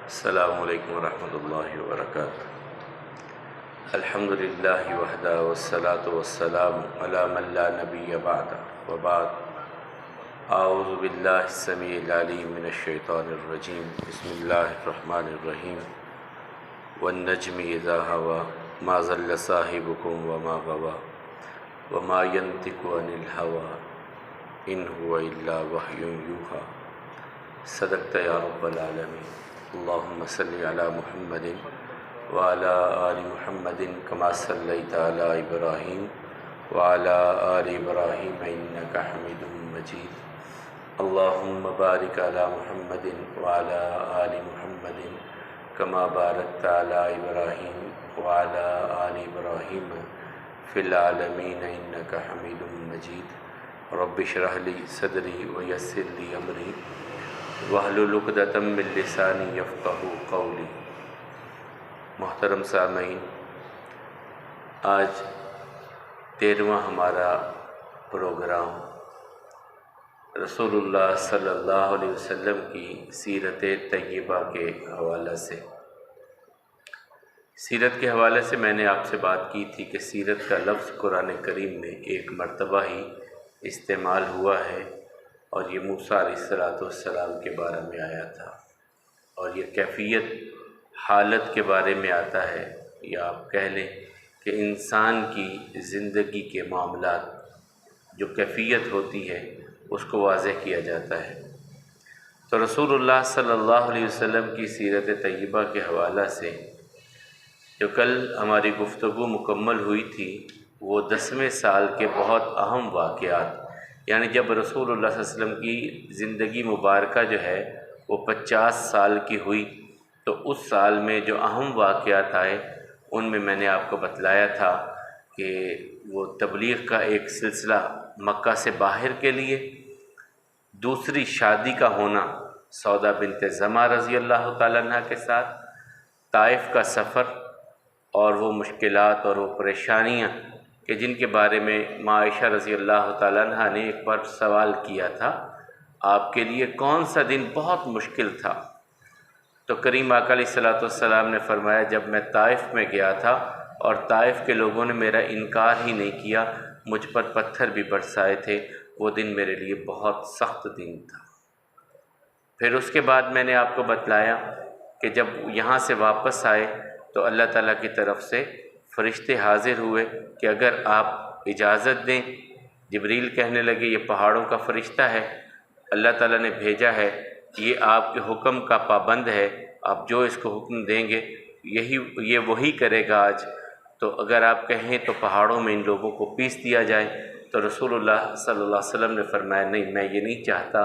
السلام علیکم ورحمۃ اللہ وبرکاتہ۔ الحمد للہ وحدہ والصلاة والسلام علی من لا نبی بعد وبعد۔ اعوذ باللہ السمیع العلیم من الشیطان الرجیم، بسم اللہ الرحمن الرحیم۔ والنجم اذا ہوا ما ضل صاحبکم وما غوا وما ینطق عن الہوی ان هو الا وحی یوحی۔ صدقت یا رب العالمین۔ اللہم صلی علی محمد وعلی آل محمد کما صلیت علی ابراہیم وعلی آل ابراہیم انک حمید مجید۔ اللہم بارک علی محمد وعلی آل محمد کما بارکت علی ابراہیم وعلی آل ابراہیم فی العالمین انک حمید مجید۔ رب اشرح لی صدری ویسر لی امری واحلل عقدۃ من لسانی یفقہوا قولی۔ محترم سامعین، آج 13واں ہمارا پروگرام رسول اللہ صلی اللہ علیہ وسلم کی سیرت طیبہ کے حوالے سے۔ سیرت کے حوالے سے میں نے آپ سے بات کی تھی کہ سیرت کا لفظ قرآن کریم میں ایک مرتبہ ہی استعمال ہوا ہے، اور یہ موسیٰ علیہ السلام کے بارے میں آیا تھا، اور یہ کیفیت حالت کے بارے میں آتا ہے، یا آپ کہہ لیں کہ انسان کی زندگی کے معاملات جو کیفیت ہوتی ہے اس کو واضح کیا جاتا ہے۔ تو رسول اللہ صلی اللہ علیہ وسلم کی سیرت طیبہ کے حوالے سے جو کل ہماری گفتگو مکمل ہوئی تھی، وہ 10ویں سال کے بہت اہم واقعات، یعنی جب رسول اللہ صلی اللہ علیہ وسلم کی زندگی مبارکہ جو ہے وہ 50 سال کی ہوئی، تو اس سال میں جو اہم واقعات آئے ان میں نے آپ کو بتلایا تھا کہ وہ تبلیغ کا ایک سلسلہ مکہ سے باہر کے لیے، دوسری شادی کا ہونا سودا بنت زمعہ رضی اللہ تعالیٰ عنہ کے ساتھ، طائف کا سفر اور وہ مشکلات اور وہ پریشانیاں کہ جن کے بارے میں ماں عائشہ رضی اللہ تعالیٰ عنہ نے ایک بار سوال کیا تھا، آپ کے لیے کون سا دن بہت مشکل تھا؟ تو کریم آقا علیہ السلام نے فرمایا، جب میں طائف میں گیا تھا اور طائف کے لوگوں نے میرا انکار ہی نہیں کیا، مجھ پر پتھر بھی برسائے تھے، وہ دن میرے لیے بہت سخت دن تھا۔ پھر اس کے بعد میں نے آپ کو بتلایا کہ جب یہاں سے واپس آئے تو اللہ تعالیٰ کی طرف سے فرشتے حاضر ہوئے کہ اگر آپ اجازت دیں، جبریل کہنے لگے یہ پہاڑوں کا فرشتہ ہے، اللہ تعالیٰ نے بھیجا ہے، یہ آپ کے حکم کا پابند ہے، آپ جو اس کو حکم دیں گے یہ وہی کرے گا آج، تو اگر آپ کہیں تو پہاڑوں میں ان لوگوں کو پیس دیا جائے۔ تو رسول اللہ صلی اللہ علیہ وسلم نے فرمایا، نہیں، میں یہ نہیں چاہتا،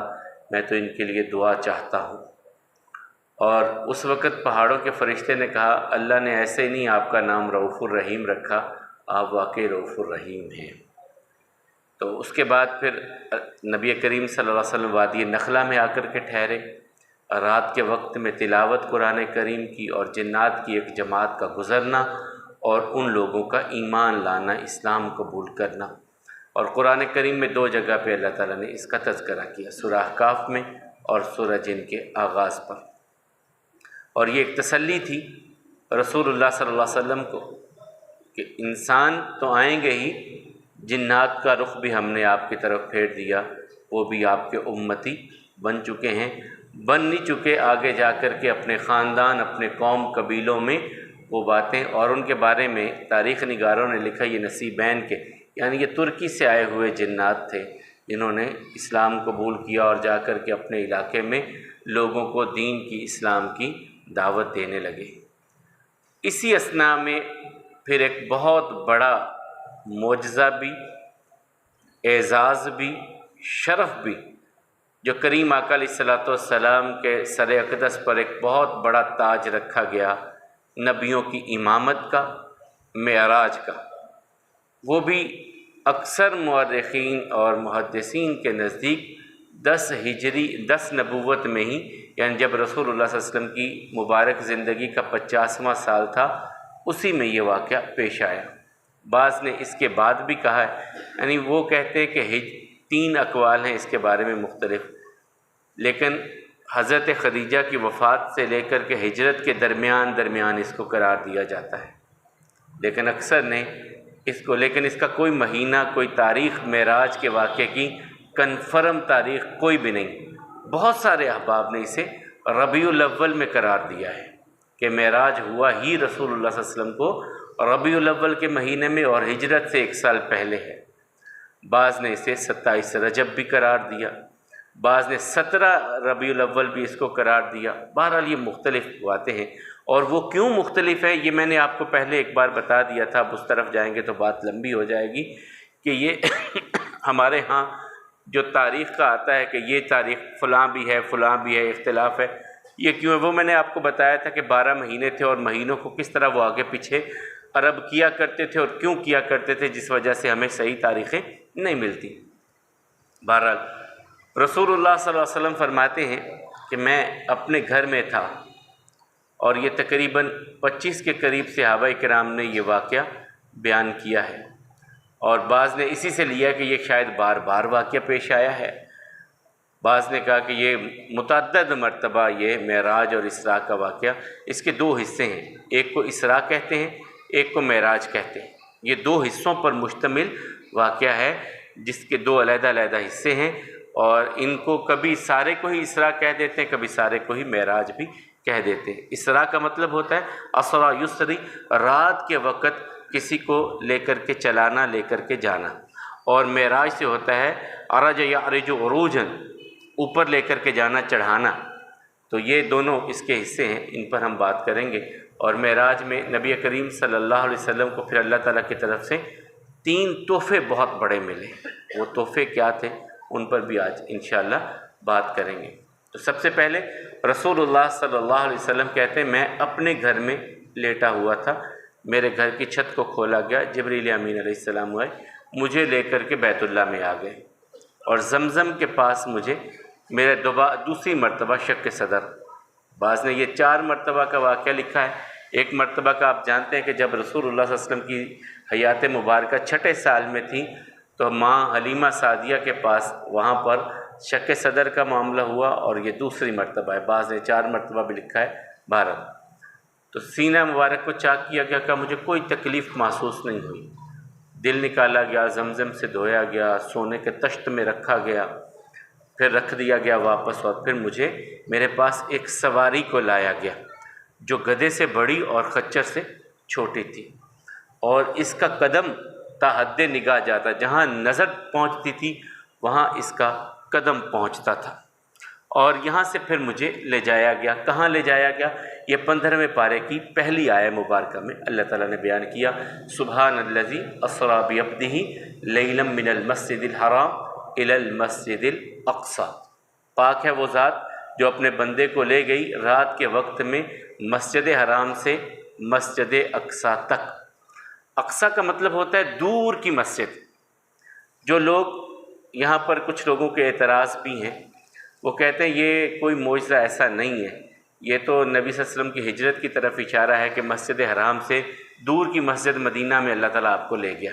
میں تو ان کے لیے دعا چاہتا ہوں۔ اور اس وقت پہاڑوں کے فرشتے نے کہا، اللہ نے ایسے ہی نہیں آپ کا نام رؤوف الرحیم رکھا، آپ واقعی رؤوف الرحیم ہیں۔ تو اس کے بعد پھر نبی کریم صلی اللہ علیہ وسلم وادی نخلہ میں آ کر کے ٹھہرے، رات کے وقت میں تلاوت قرآن کریم کی اور جنات کی ایک جماعت کا گزرنا اور ان لوگوں کا ایمان لانا، اسلام قبول کرنا۔ اور قرآن کریم میں 2 جگہ پہ اللہ تعالیٰ نے اس کا تذکرہ کیا، سورہ احقاف میں اور سورہ جن کے آغاز پر۔ اور یہ ایک تسلی تھی رسول اللہ صلی اللہ علیہ وسلم کو کہ انسان تو آئیں گے ہی، جنات کا رخ بھی ہم نے آپ کی طرف پھیر دیا، وہ بھی آپ کے امتی بن چکے ہیں، بن نہیں چکے، آگے جا کر کے اپنے خاندان، اپنے قوم، قبیلوں میں وہ باتیں، اور ان کے بارے میں تاریخ نگاروں نے لکھا یہ نصیبین کے، یعنی یہ ترکی سے آئے ہوئے جنات تھے جنہوں نے اسلام قبول کیا اور جا کر کے اپنے علاقے میں لوگوں کو دین کی، اسلام کی دعوت دینے لگے۔ اسی اثناء میں پھر ایک بہت بڑا معجزہ بھی، اعزاز بھی، شرف بھی جو کریم آقا علیہ السلام کے سر اقدس پر ایک بہت بڑا تاج رکھا گیا، نبیوں کی امامت کا، معراج کا، وہ بھی اکثر مورخین اور محدثین کے نزدیک 10 ہجری 10 نبوت میں ہی، یعنی جب رسول اللہ صلی اللہ علیہ وسلم کی مبارک زندگی کا 50واں سال تھا، اسی میں یہ واقعہ پیش آیا۔ بعض نے اس کے بعد بھی کہا ہے، یعنی وہ کہتے ہیں کہ 3 اقوال ہیں اس کے بارے میں مختلف، لیکن حضرت خدیجہ کی وفات سے لے کر کے ہجرت کے درمیان اس کو قرار دیا جاتا ہے، لیکن اکثر نے اس کا کوئی مہینہ، کوئی تاریخ معراج کے واقعے کی کنفرم تاریخ کوئی بھی نہیں۔ بہت سارے احباب نے اسے ربیع الاول میں قرار دیا ہے کہ معراج ہوا ہی رسول اللہ صلی اللہ علیہ وسلم کو ربیع الاول کے مہینے میں اور ہجرت سے 1 سال پہلے ہے۔ بعض نے اسے 27 رجب بھی قرار دیا، بعض نے 17 ربیع الاول بھی اس کو قرار دیا۔ بہرحال یہ مختلف باتیں ہیں، اور وہ کیوں مختلف ہے یہ میں نے آپ کو پہلے ایک بار بتا دیا تھا، اب اس طرف جائیں گے تو بات لمبی ہو جائے گی کہ یہ ہمارے ہاں جو تاریخ کا آتا ہے کہ یہ تاریخ فلاں بھی ہے، اختلاف ہے، یہ کیوں ہے؟ وہ میں نے آپ کو بتایا تھا کہ 12 مہینے تھے اور مہینوں کو کس طرح وہ آگے پیچھے عرب کیا کرتے تھے اور کیوں کیا کرتے تھے، جس وجہ سے ہمیں صحیح تاریخیں نہیں ملتی۔ بہرحال رسول اللہ صلی اللہ علیہ وسلم فرماتے ہیں کہ میں اپنے گھر میں تھا، اور یہ تقریباً 25 کے قریب صحابہ کرام نے یہ واقعہ بیان کیا ہے، اور بعض نے اسی سے لیا کہ یہ شاید بار بار واقعہ پیش آیا ہے، بعض نے کہا کہ یہ متعدد مرتبہ یہ معراج اور اسراء کا واقعہ، اس کے 2 حصے ہیں، ایک کو اسراء کہتے ہیں، ایک کو معراج کہتے ہیں۔ یہ 2 حصوں پر مشتمل واقعہ ہے جس کے 2 علیحدہ حصے ہیں، اور ان کو کبھی سارے کو ہی اسراء کہہ دیتے ہیں، کبھی سارے کو ہی معراج بھی کہہ دیتے ہیں۔ اسراء کا مطلب ہوتا ہے اسرا یسری، رات کے وقت کسی کو لے کر کے چلانا، لے کر کے جانا، اور معراج سے ہوتا ہے عرج یعرج عروجا، اوپر لے کر کے جانا، چڑھانا۔ تو یہ دونوں اس کے حصے ہیں، ان پر ہم بات کریں گے۔ اور معراج میں نبی کریم صلی اللہ علیہ وسلم کو پھر اللہ تعالیٰ کی طرف سے 3 تحفے بہت بڑے ملے۔ وہ تحفے کیا تھے ان پر بھی آج انشاءاللہ بات کریں گے۔ تو سب سے پہلے رسول اللہ صلی اللہ علیہ وسلم کہتے ہیں میں اپنے گھر میں لیٹا ہوا تھا، میرے گھر کی چھت کو کھولا گیا، جبریل امین علیہ السلام آئے، مجھے لے کر کے بیت اللہ میں آ گئے، اور زمزم کے پاس مجھے میرے دوسری مرتبہ شق صدر۔ بعض نے یہ 4 مرتبہ کا واقعہ لکھا ہے۔ ایک مرتبہ کا آپ جانتے ہیں کہ جب رسول اللہ صلی اللہ علیہ وسلم کی حیات مبارکہ 6 سال میں تھی تو ماں حلیمہ سعدیہ کے پاس وہاں پر شق صدر کا معاملہ ہوا، اور یہ دوسری مرتبہ ہے۔ بعض نے 4 مرتبہ بھی لکھا ہے۔ 12 تو سینہ مبارک کو چاک کیا گیا کہ مجھے کوئی تکلیف محسوس نہیں ہوئی، دل نکالا گیا، زمزم سے دھویا گیا، سونے کے تشت میں رکھا گیا، پھر رکھ دیا گیا واپس، اور پھر مجھے میرے پاس ایک سواری کو لایا گیا جو گدھے سے بڑی اور خچر سے چھوٹی تھی، اور اس کا قدم تا حد نگاہ جاتا، جہاں نظر پہنچتی تھی وہاں اس کا قدم پہنچتا تھا، اور یہاں سے پھر مجھے لے جایا گیا۔ کہاں لے جایا گیا؟ یہ 15ویں پارے کی پہلی آیہ مبارکہ میں اللہ تعالیٰ نے بیان کیا، سبحان الذی اسری بعبدہ لیلا من المسجد الحرام الی المسجد الاقصی، پاک ہے وہ ذات جو اپنے بندے کو لے گئی رات کے وقت میں مسجد حرام سے مسجد اقصی تک۔ اقصی کا مطلب ہوتا ہے دور کی مسجد۔ جو لوگ یہاں پر کچھ لوگوں کے اعتراض بھی ہیں، وہ کہتے ہیں یہ کوئی معجزہ ایسا نہیں ہے، یہ تو نبی صلی اللہ علیہ وسلم کی ہجرت کی طرف اشارہ ہے کہ مسجد حرام سے دور کی مسجد مدینہ میں اللہ تعالیٰ آپ کو لے گیا۔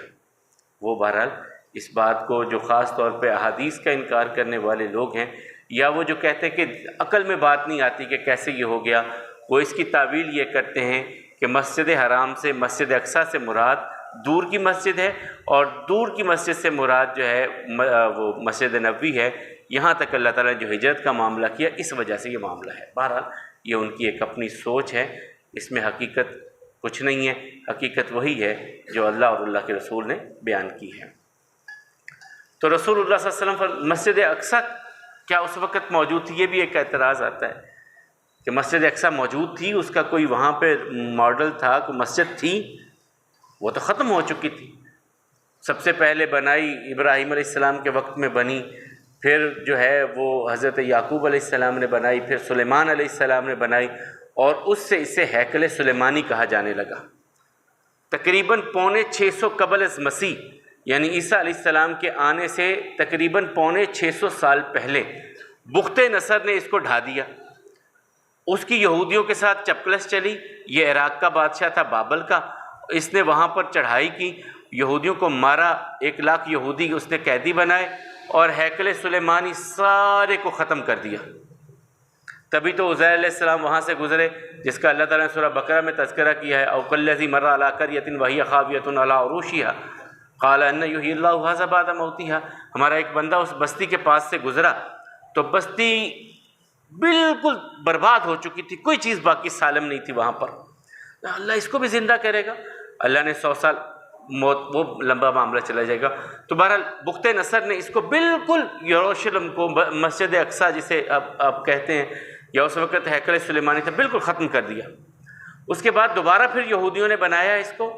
وہ بہرحال اس بات کو جو خاص طور پہ احادیث کا انکار کرنے والے لوگ ہیں، یا وہ جو کہتے ہیں کہ عقل میں بات نہیں آتی کہ کیسے یہ ہو گیا، وہ اس کی تعویل یہ کرتے ہیں کہ مسجد حرام سے مسجد اقصی سے مراد دور کی مسجد ہے، اور دور کی مسجد سے مراد جو ہے وہ مسجد نبوی ہے۔ یہاں تک اللہ تعالیٰ نے جو ہجرت کا معاملہ کیا اس وجہ سے یہ معاملہ ہے۔ بہرحال یہ ان کی ایک اپنی سوچ ہے، اس میں حقیقت کچھ نہیں ہے، حقیقت وہی ہے جو اللہ اور اللہ کے رسول نے بیان کی ہے۔ تو رسول اللہ صلی اللہ علیہ وسلم مسجد اقصی کیا اس وقت موجود تھی؟ یہ بھی ایک اعتراض آتا ہے کہ مسجد اقصی موجود تھی، اس کا کوئی وہاں پہ ماڈل تھا، کوئی مسجد تھی؟ وہ تو ختم ہو چکی تھی۔ سب سے پہلے بنائی ابراہیم علیہ السلام کے وقت میں بنی، پھر جو ہے وہ حضرت یعقوب علیہ السلام نے بنائی، پھر سلیمان علیہ السلام نے بنائی، اور اس سے اسے ہیکل سلیمانی کہا جانے لگا۔ تقریباً 650 قبل از مسیح، یعنی عیسیٰ علیہ السلام کے آنے سے تقریباً 650 سال پہلے بخت نصر نے اس کو ڈھا دیا۔ اس کی یہودیوں کے ساتھ چپکلس چلی۔ یہ عراق کا بادشاہ تھا بابل کا، اس نے وہاں پر چڑھائی کی، یہودیوں کو مارا، 1 لاکھ یہودی اس نے قیدی بنائے، اور ہیکل سلیمانی سارے کو ختم کر دیا۔ تبھی تو عزیر علیہ السلام وہاں سے گزرے جس کا اللہ تعالیٰ نے سورہ بقرہ میں تذکرہ کیا ہے، او کالذی مر علی قریۃ وہی خاویۃ علی عروشہا قال ان یحیی اللہ ھذا بعد موتہا۔ ہمارا ایک بندہ اس بستی کے پاس سے گزرا تو بستی بالکل برباد ہو چکی تھی، کوئی چیز باقی سالم نہیں تھی وہاں پر، اللہ اس کو بھی زندہ کرے گا۔ اللہ نے 100 سال موت، وہ لمبا معاملہ چلا جائے گا۔ تو بہرحال بخت نصر نے اس کو بالکل یروشلم کو، مسجد اقصیٰ جسے اب کہتے ہیں، یا اس وقت ہیکل سلیمانی تھا، بالکل ختم کر دیا۔ اس کے بعد دوبارہ پھر یہودیوں نے بنایا اس کو،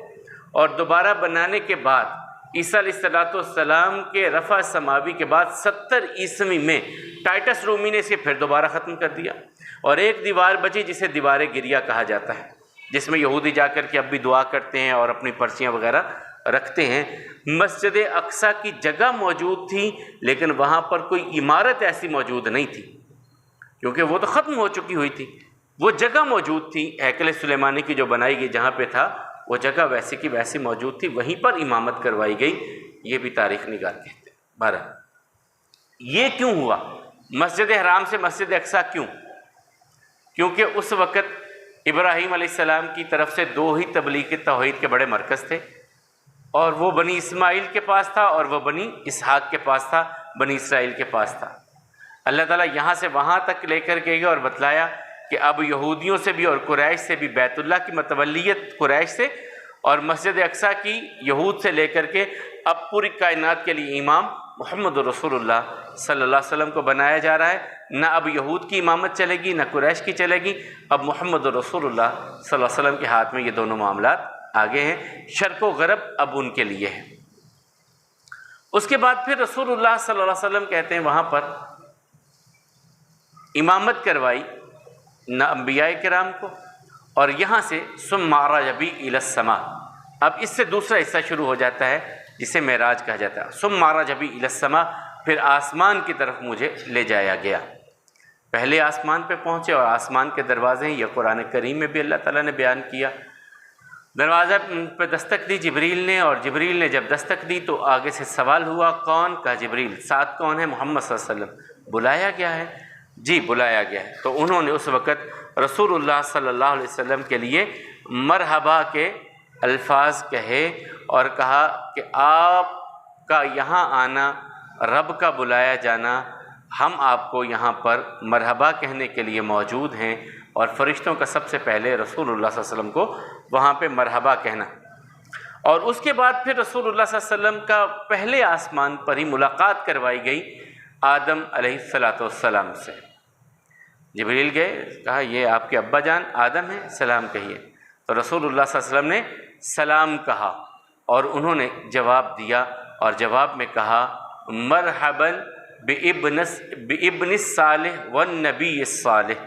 اور دوبارہ بنانے کے بعد عیسیٰ علیہ السلام کے رفع سماوی کے بعد 70 عیسوی میں ٹائٹس رومی نے اسے پھر دوبارہ ختم کر دیا، اور ایک دیوار بچی جسے دیوار گریہ کہا جاتا ہے، جس میں یہودی جا کر کے اب بھی دعا کرتے ہیں اور اپنی پرچیاں وغیرہ رکھتے ہیں۔ مسجد اقصیٰ کی جگہ موجود تھی، لیکن وہاں پر کوئی عمارت ایسی موجود نہیں تھی، کیونکہ وہ تو ختم ہو چکی ہوئی تھی۔ وہ جگہ موجود تھی ہیکل سلیمانی کی جو بنائی گئی، جہاں پہ تھا وہ جگہ ویسی کی ویسی موجود تھی، وہیں پر امامت کروائی گئی۔ یہ بھی تاریخ نگار کہتے ہیں۔ بہرحال یہ کیوں ہوا؟ مسجد حرام سے مسجد اقصیٰ کیوں؟ کیونکہ اس وقت ابراہیم علیہ السلام کی طرف سے 2 ہی تبلیغ توحید کے بڑے مرکز تھے، اور وہ بنی اسماعیل کے پاس تھا اور وہ بنی اسحاق کے پاس تھا، بنی اسرائیل کے پاس تھا۔ اللہ تعالیٰ یہاں سے وہاں تک لے کر گئے اور بتلایا کہ اب یہودیوں سے بھی اور قریش سے بھی، بیت اللہ کی متولیت قریش سے اور مسجد اقصیٰ کی یہود سے لے کر کے اب پوری کائنات کے لیے امام محمد رسول اللہ صلی اللہ علیہ وسلم کو بنایا جا رہا ہے۔ نہ اب یہود کی امامت چلے گی، نہ قریش کی چلے گی، اب محمد رسول اللہ صلی اللہ علیہ وسلم کے ہاتھ میں یہ دونوں معاملات آگے ہیں۔ شرق و غرب اب ان کے لیے ہے۔ اس کے بعد پھر رسول اللہ صلی اللہ علیہ وسلم کہتے ہیں وہاں پر امامت کروائی نہ انبیاء کرام کو، اور یہاں سے ثم عرج بی الی السماء، اب اس سے دوسرا حصہ شروع ہو جاتا ہے جسے معراج کہا جاتا ہے۔ ثم عرج بی الی السماء، پھر آسمان کی طرف مجھے لے جایا گیا۔ پہلے آسمان پہ پہنچے، اور آسمان کے دروازے ہیں، یہ قرآن کریم میں بھی اللہ تعالیٰ نے بیان کیا۔ دروازہ پہ دستک دی جبریل نے، اور جبریل نے جب دستک دی تو آگے سے سوال ہوا، کون؟ کہا جبریل۔ ساتھ کون ہے؟ محمد صلی اللہ علیہ وسلم۔ بلایا گیا ہے؟ جی بلایا گیا ہے۔ تو انہوں نے اس وقت رسول اللہ صلی اللہ علیہ وسلم کے لیے مرحبا کے الفاظ کہے، اور کہا کہ آپ کا یہاں آنا، رب کا بلایا جانا، ہم آپ کو یہاں پر مرحبا کہنے کے لیے موجود ہیں، اور فرشتوں کا سب سے پہلے رسول اللہ صلی اللہ علیہ وسلم کو وہاں پہ مرحبا کہنا۔ اور اس کے بعد پھر رسول اللہ صلی اللہ علیہ وسلم کا پہلے آسمان پر ہی ملاقات کروائی گئی آدم علیہ السلام سے۔ جبریل گئے، کہا یہ آپ کے ابا جان آدم ہیں، سلام کہیے۔ تو رسول اللہ صلی اللہ علیہ وسلم نے سلام کہا، اور انہوں نے جواب دیا، اور جواب میں کہا مرحبا بابن الصالح والنبی الصالح،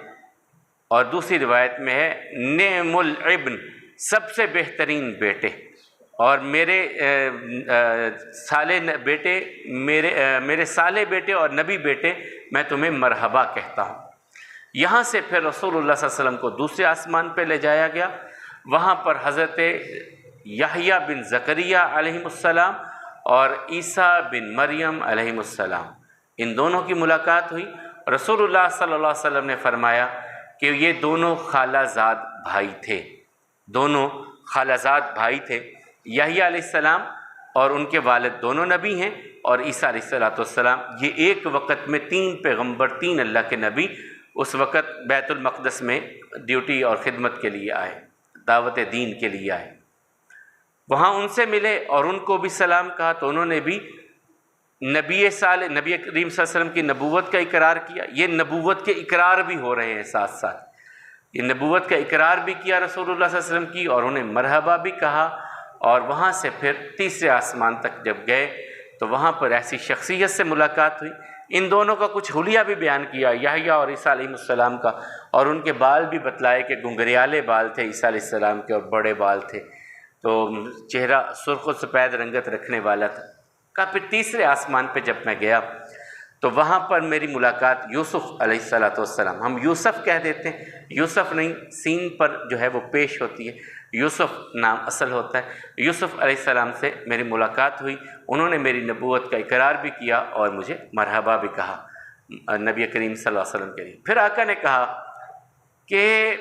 اور دوسری روایت میں ہے نعم الابن، سب سے بہترین بیٹے، اور میرے صالح بیٹے، میرے صالح بیٹے اور نبی بیٹے، میں تمہیں مرحبا کہتا ہوں۔ یہاں سے پھر رسول اللہ صلی اللہ علیہ وسلم کو دوسرے آسمان پہ لے جایا گیا۔ وہاں پر حضرت یحییٰ بن زکریا علیہ السلام اور عیسیٰ بن مریم علیہ السلام، ان دونوں کی ملاقات ہوئی۔ رسول اللہ صلی اللہ علیہ وسلم نے فرمایا کہ یہ دونوں خالہ زاد بھائی تھے، دونوں خالہ زاد بھائی تھے۔ یحییٰ علیہ السلام اور ان کے والد دونوں نبی ہیں، اور عیسیٰ علیہ السلام یہ ایک وقت میں 3 پیغمبر، 3 اللہ کے نبی اس وقت بیت المقدس میں ڈیوٹی اور خدمت کے لیے آئے، دعوت دین کے لیے آئے۔ وہاں ان سے ملے اور ان کو بھی سلام کہا، تو انہوں نے بھی نبی کریم صلی اللہ علیہ وسلم کی نبوت کا اقرار کیا۔ یہ نبوت کے اقرار بھی ہو رہے ہیں ساتھ ساتھ، یہ نبوت کا اقرار بھی کیا رسول اللہ صلی اللہ علیہ وسلم کی، اور انہیں مرحبا بھی کہا۔ اور وہاں سے پھر تیسرے آسمان تک جب گئے تو وہاں پر ایسی شخصیت سے ملاقات ہوئی۔ ان دونوں کا کچھ حلیہ بھی بیان کیا، یحییٰ اور عیسیٰ علیہ السلام کا، اور ان کے بال بھی بتلائے کہ گنگریالے بال تھے عیسیٰ علیہ السلام کے، اور بڑے بال تھے، تو چہرہ سرخ و سفید رنگت رکھنے والا تھا۔ کہا پھر تیسرے آسمان پہ جب میں گیا تو وہاں پر میری ملاقات یوسف علیہ السلام، ہم یوسف کہہ دیتے ہیں، یوسف نہیں، سین پر جو ہے وہ پیش ہوتی ہے، یوسف نام اصل ہوتا ہے۔ یوسف علیہ السلام سے میری ملاقات ہوئی، انہوں نے میری نبوت کا اقرار بھی کیا اور مجھے مرحبا بھی کہا۔ نبی کریم صلی اللہ علیہ وسلم کے لیے۔ پھر آقا نے کہا کہ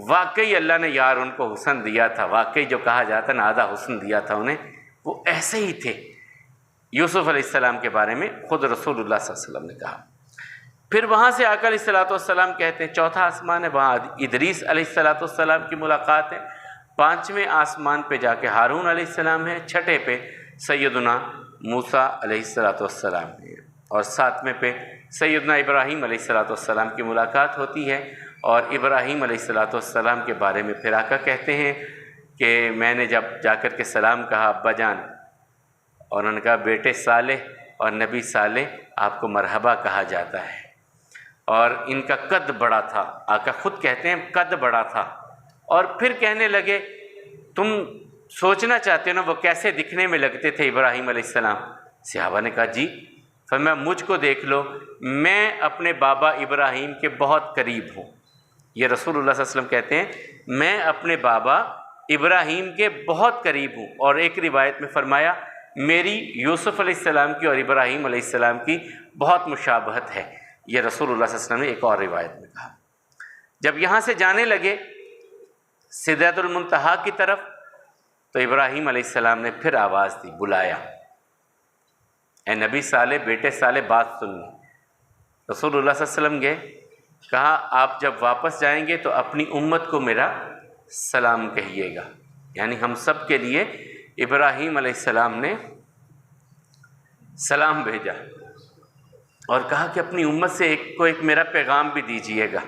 واقعی اللہ نے یار ان کو حسن دیا تھا، واقعی جو کہا جاتا نا آدھا حسن دیا تھا انہیں، وہ ایسے ہی تھے۔ یوسف علیہ السلام کے بارے میں خود رسول اللہ صلی اللہ علیہ وسلم نے کہا۔ پھر وہاں سے آقا علیہ السلام کہتے ہیں چوتھا آسمان ہے، وہاں ادریس علیہ السلام کی ملاقات ہے، پانچویں آسمان پہ جا کے ہارون علیہ السلام ہے، چھٹے پہ سیدنا موسیٰ علیہ السلام ہے، اور ساتویں پہ سیدنا ابراہیم علیہ السلام کی ملاقات ہوتی ہے۔ اور ابراہیم علیہ السلام کے بارے میں پھر آقا کہتے ہیں کہ میں نے جب جا کر کے سلام کہا ابا جان، اور انہوں نے کہا بیٹے صالح اور نبی صالح آپ کو مرحبا کہا جاتا ہے۔ اور ان کا قد بڑا تھا، آقا خود کہتے ہیں قد بڑا تھا۔ اور پھر کہنے لگے تم سوچنا چاہتے ہو نا وہ کیسے دکھنے میں لگتے تھے ابراہیم علیہ السلام؟ صحابہ نے کہا جی۔ فرمایا مجھ کو دیکھ لو، میں اپنے بابا ابراہیم کے بہت قریب ہوں۔ یہ رسول اللہ صلی اللہ علیہ وسلم کہتے ہیں میں اپنے بابا ابراہیم کے بہت قریب ہوں۔ اور ایک روایت میں فرمایا میری یوسف علیہ السلام کی اور ابراہیم علیہ السلام کی بہت مشابہت ہے۔ یہ رسول اللہ صلی اللہ علیہ وسلم نے ایک اور روایت میں کہا۔ جب یہاں سے جانے لگے سدرۃ المنتہا کی طرف تو ابراہیم علیہ السلام نے پھر آواز دی، بلایا، اے نبی صالح بیٹے صالح بات سنو۔ رسول اللہ صلی اللہ علیہ وسلم گئے، کہا آپ جب واپس جائیں گے تو اپنی امت کو میرا سلام کہیے گا۔ یعنی ہم سب کے لیے ابراہیم علیہ السلام نے سلام بھیجا اور کہا کہ اپنی امت سے ایک میرا پیغام بھی دیجیے گا،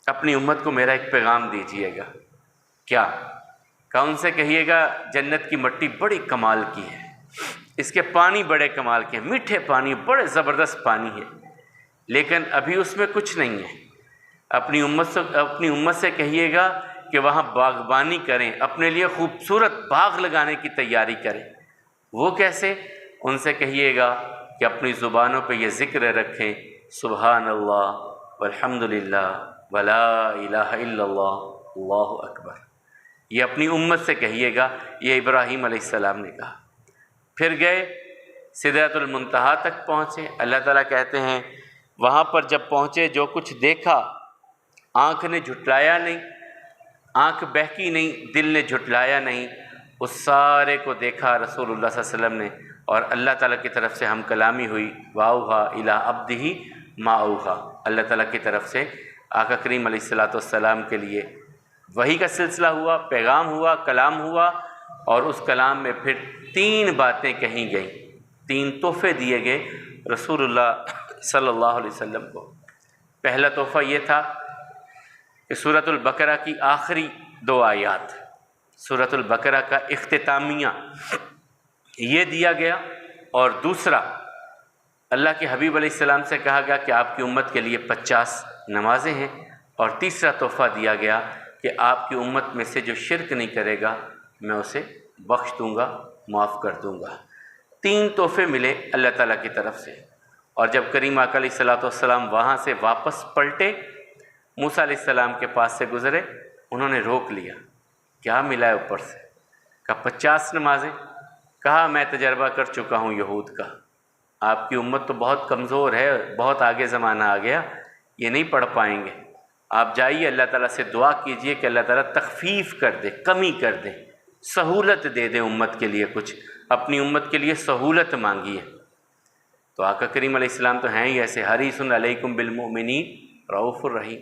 اپنی امت کو میرا ایک پیغام دیجیے گا۔ کیا؟ کہا ان سے کہیے گا جنت کی مٹی بڑی کمال کی ہے، اس کے پانی بڑے کمال کے ہیں، میٹھے پانی، بڑے زبردست پانی ہے، لیکن ابھی اس میں کچھ نہیں ہے۔ اپنی امت سے کہیے گا کہ وہاں باغبانی کریں، اپنے لیے خوبصورت باغ لگانے کی تیاری کریں۔ وہ کیسے؟ ان سے کہیے گا کہ اپنی زبانوں پہ یہ ذکر رکھیں، سبحان اللہ والحمد للہ ولا الہ الا اللہ اللہ اکبر۔ یہ اپنی امت سے کہیے گا، یہ ابراہیم علیہ السلام نے کہا۔ پھر گئے سدرۃ المنتہا تک پہنچے۔ اللہ تعالیٰ کہتے ہیں وہاں پر جب پہنچے جو کچھ دیکھا آنکھ نے جھٹلایا نہیں، آنکھ بہکی نہیں، دل نے جھٹلایا نہیں، اس سارے کو دیکھا رسول اللہ صلی اللہ علیہ وسلم نے، اور اللہ تعالیٰ کی طرف سے ہم کلامی ہوئی، واؤہا الی عبدہ ما اوہا۔ اللہ تعالیٰ کی طرف سے آقا کریم علیہ السلام کے لیے وحی کا سلسلہ ہوا، پیغام ہوا، کلام ہوا، اور اس کلام میں پھر 3 باتیں کہیں گئیں، 3 تحفے دیے گئے رسول اللہ صلی اللہ علیہ وسلم کو۔ پہلا تحفہ یہ تھا کہ سورۃ البقرہ کی آخری 2 آیات، سورۃ البقرہ کا اختتامیہ یہ دیا گیا، اور دوسرا اللہ کے حبیب علیہ السلام سے کہا گیا کہ آپ کی امت کے لیے 50 نمازیں ہیں، اور تیسرا تحفہ دیا گیا کہ آپ کی امت میں سے جو شرک نہیں کرے گا میں اسے بخش دوں گا، معاف کر دوں گا۔ 3 تحفے ملے اللہ تعالیٰ کی طرف سے۔ اور جب کریم آقا علیہ السلام وہاں سے واپس پلٹے، موسیٰ علیہ السلام کے پاس سے گزرے، انہوں نے روک لیا، کیا ملا ہے اوپر سے؟ کہا 50 نمازیں۔ کہا میں تجربہ کر چکا ہوں یہود کا، آپ کی امت تو بہت کمزور ہے، بہت آگے زمانہ آ گیا، یہ نہیں پڑھ پائیں گے، آپ جائیے اللہ تعالیٰ سے دعا کیجئے کہ اللہ تعالیٰ تخفیف کر دے، کمی کر دے، سہولت دے دے امت کے لیے، کچھ اپنی امت کے لیے سہولت مانگی ہے۔ تو آقا کریم علیہ السلام تو ہیں ہی ایسے، حریص علیکم بالمؤمنین رؤوف الرحیم۔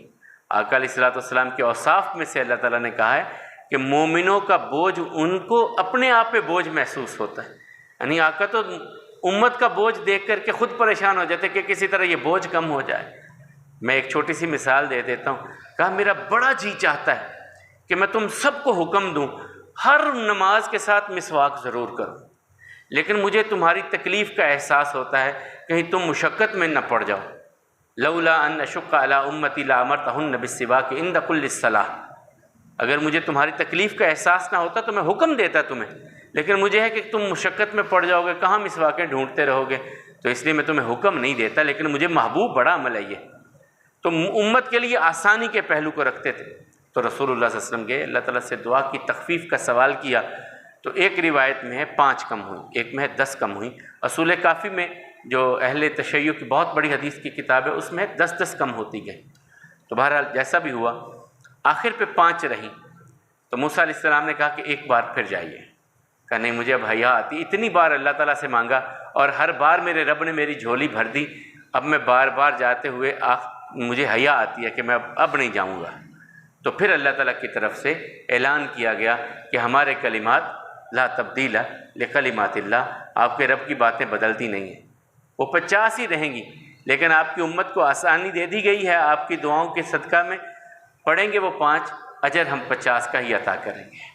آقا علیہ السلام کے اوصاف میں سے اللہ تعالیٰ نے کہا ہے کہ مومنوں کا بوجھ ان کو اپنے آپ پہ بوجھ محسوس ہوتا ہے، یعنی آقا تو امت کا بوجھ دیکھ کر کے خود پریشان ہو جاتے کہ کسی طرح یہ بوجھ کم ہو جائے۔ میں ایک چھوٹی سی مثال دے دیتا ہوں، کہا میرا بڑا جی چاہتا ہے کہ میں تم سب کو حکم دوں ہر نماز کے ساتھ مسواک ضرور کرو، لیکن مجھے تمہاری تکلیف کا احساس ہوتا ہے کہیں تم مشقت میں نہ پڑ جاؤ۔ لولا ان اشق علی امتی لامرتہن بالسواک عند کل صلاۃ، اگر مجھے تمہاری تکلیف کا احساس نہ ہوتا تو میں حکم دیتا تمہیں، لیکن مجھے ہے کہ تم مشقت میں پڑ جاؤ گے، کہاں مسواکیں ڈھونڈتے رہو گے، تو اس لیے میں تمہیں حکم نہیں دیتا، لیکن مجھے محبوب بڑا عمل ہے یہ۔ تو امت کے لیے آسانی کے پہلو کو رکھتے تھے۔ تو رسول اللہ صلی اللہ علیہ وسلم گئے، اللہ تعالیٰ سے دعا کی، تخفیف کا سوال کیا، تو ایک روایت میں ہے 5 کم ہوئی، ایک میں ہے 10 کم ہوئی۔ اصول کافی میں جو اہل تشیع کی بہت بڑی حدیث کی کتاب ہے اس میں 10 کم ہوتی گئی. تو بہرحال جیسا بھی ہوا آخر پہ 5 رہیں. تو موسیٰ علیہ السلام نے کہا کہ ایک بار پھر جائیے. کہا نہیں مجھے اب حیا آتی، اتنی بار اللہ تعالیٰ سے مانگا اور ہر بار میرے رب نے میری جھولی بھر دی، اب میں بار بار جاتے ہوئے مجھے حیا آتی ہے کہ میں اب نہیں جاؤں گا. تو پھر اللہ تعالیٰ کی طرف سے اعلان کیا گیا کہ ہمارے کلمات لا تبدیل لکلمات اللہ، آپ کے رب کی باتیں بدلتی نہیں ہیں. وہ 50 ہی رہیں گی، لیکن آپ کی امت کو آسانی دے دی گئی ہے، آپ کی دعاؤں کے صدقہ میں پڑھیں گے وہ 5، اجر ہم 50 کا ہی عطا کریں گے،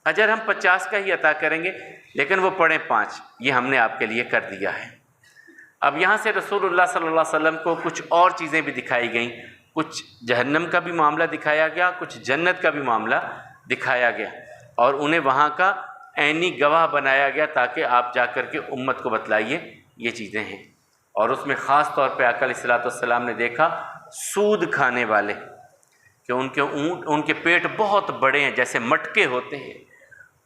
اجر ہم 50 کا ہی عطا کریں گے، لیکن وہ پڑھیں 5. یہ ہم نے آپ کے لیے کر دیا ہے. اب یہاں سے رسول اللہ صلی اللہ علیہ وسلم کو کچھ اور چیزیں بھی دکھائی گئیں، کچھ جہنم کا بھی معاملہ دکھایا گیا، کچھ جنت کا بھی معاملہ دکھایا گیا، اور انہیں وہاں کا عینی گواہ بنایا گیا تاکہ آپ جا کر کے امت کو بتلائیے یہ چیزیں ہیں. اور اس میں خاص طور پہ آقا علیہ الصلوۃ والسلام نے دیکھا سود کھانے والے کہ ان کے اونٹ، ان کے پیٹ بہت بڑے ہیں جیسے مٹکے ہوتے ہیں،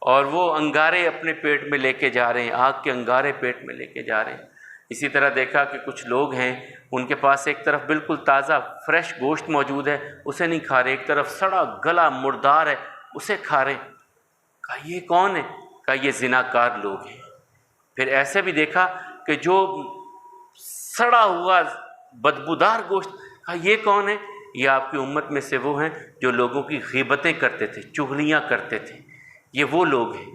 اور وہ انگارے اپنے پیٹ میں لے کے جا رہے ہیں، آگ کے انگارے پیٹ میں لے کے جا رہے ہیں. اسی طرح دیکھا کہ کچھ لوگ ہیں ان کے پاس ایک طرف بالکل تازہ فریش گوشت موجود ہے اسے نہیں کھا رہے، ایک طرف سڑا گلا مردار ہے اسے کھا رہے. کہا یہ کون ہے؟ کہا یہ زناکار لوگ ہیں. پھر ایسے بھی دیکھا کہ جو سڑا ہوا بدبودار گوشت، کہا یہ کون ہے؟ یہ آپ کی امت میں سے وہ ہیں جو لوگوں کی غیبتیں کرتے تھے، چغلیاں کرتے تھے، یہ وہ لوگ ہیں.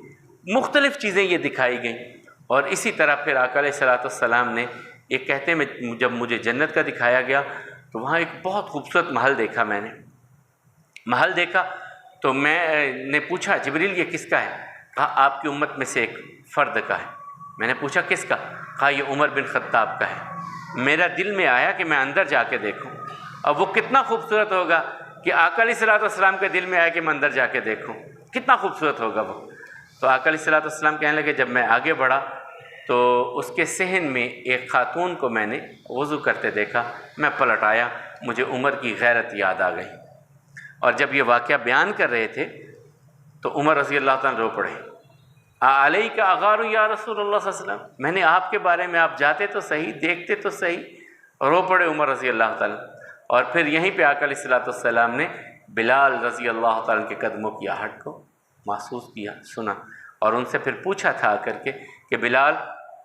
مختلف چیزیں یہ دکھائی گئیں. اور اسی طرح پھر آقا علیہ الصلوۃ والسلام نے یہ کہتے ہیں جب مجھے جنت کا دکھایا گیا تو وہاں ایک بہت خوبصورت محل دیکھا. میں نے محل دیکھا تو میں نے پوچھا جبریل یہ کس کا ہے؟ کہا آپ کی امت میں سے ایک فرد کا ہے. میں نے پوچھا کس کا؟ کہا یہ عمر بن خطاب کا ہے. میرا دل میں آیا کہ میں اندر جا کے دیکھوں. اب وہ کتنا خوبصورت ہوگا کہ آقا علیہ الصلوۃ والسلام کے دل میں آیا کہ میں اندر جا کے دیکھوں، کتنا خوبصورت ہوگا وہ. تو آقا علیہ الصلوۃ والسلام کہنے لگے جب میں آگے بڑھا تو اس کے صحن میں ایک خاتون کو میں نے وضو کرتے دیکھا. میں پلٹ آیا، مجھے عمر کی غیرت یاد آ گئی. اور جب یہ واقعہ بیان کر رہے تھے تو عمر رضی اللہ تعالیٰ رو پڑے. علیک اغار یا رسول اللہ صلی اللہ علیہ وسلم، میں نے آپ کے بارے میں، آپ جاتے تو صحیح، دیکھتے تو صحیح. رو پڑے عمر رضی اللہ تعالیٰ. اور پھر یہیں پہ آقا علیہ الصلوۃ والسلام نے بلال رضی اللہ تعالیٰ کے قدموں کی آہٹ کو محسوس کیا، سنا، اور ان سے پھر پوچھا تھا آ کر کے کہ بلال